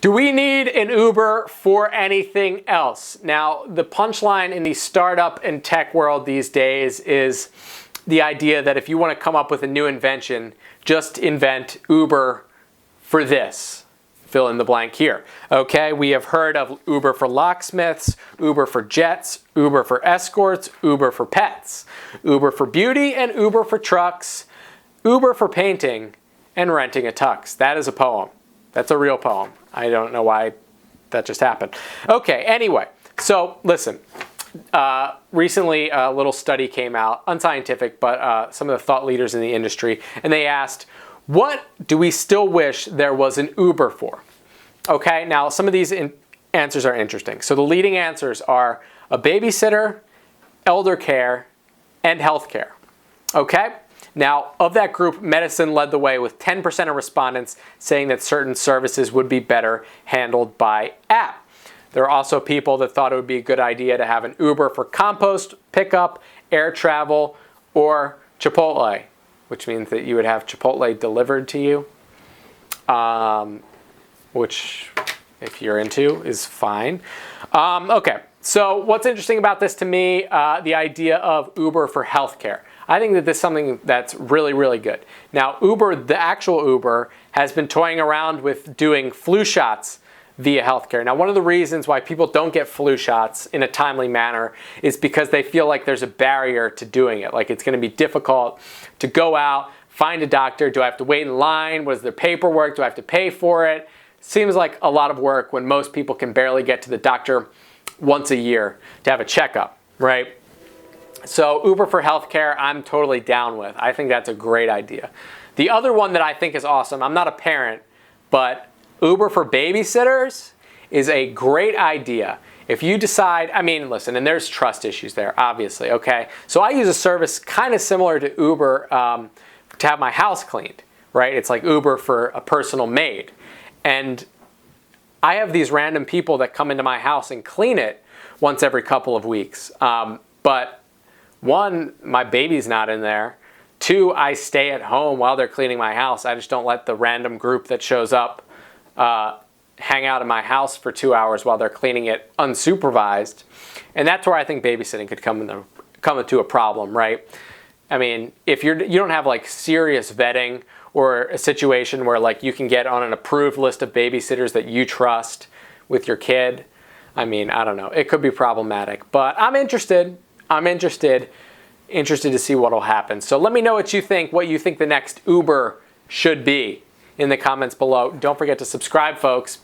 Do we need an Uber for anything else? Now, the punchline in the startup and tech world these days is the idea that if you want to come up with a new invention, just invent Uber for this. Fill in the blank here. Okay, we have heard of Uber for locksmiths, Uber for jets, Uber for escorts, Uber for pets, Uber for beauty, and Uber for trucks, Uber for painting, and renting a tux. That is a poem. That's a real poem. I don't know why that just happened. Okay, anyway, so listen. Recently, a little study came out, unscientific, but some of the thought leaders in the industry, and they asked, what do we still wish there was an Uber for? Okay, now some of these answers are interesting. So the leading answers are a babysitter, elder care, and healthcare. Okay, now of that group, medicine led the way with 10% of respondents saying that certain services would be better handled by app. There are also people that thought it would be a good idea to have an Uber for compost pickup, air travel, or Chipotle, which means that you would have Chipotle delivered to you, which, if you're into, is fine. Okay, so what's interesting about this to me, the idea of Uber for healthcare. I think that this is something that's really, really good. Now, Uber, the actual Uber, has been toying around with doing flu shots via healthcare. Now, one of the reasons why people don't get flu shots in a timely manner is because they feel like there's a barrier to doing it. Like it's going to be difficult to go out, find a doctor. Do I have to wait in line? What is the paperwork? Do I have to pay for it? Seems like a lot of work when most people can barely get to the doctor once a year to have a checkup, right? So Uber for healthcare, I'm totally down with. I think that's a great idea. The other one that I think is awesome, I'm not a parent, but Uber for babysitters is a great idea. If you decide, I mean, listen, and there's trust issues there, obviously, okay? So I use a service kind of similar to Uber to have my house cleaned, right? It's like Uber for a personal maid. And I have these random people that come into my house and clean it once every couple of weeks. But one, my baby's not in there. Two, I stay at home while they're cleaning my house. I just don't let the random group that shows up hang out in my house for 2 hours while they're cleaning it unsupervised. And that's where I think babysitting could come into a problem, right? I mean, if you don't have like serious vetting or a situation where like you can get on an approved list of babysitters that you trust with your kid, I mean, I don't know. It could be problematic, but I'm interested. I'm interested to see what will happen. So let me know what you think the next Uber should be in the comments below. Don't forget to subscribe, folks.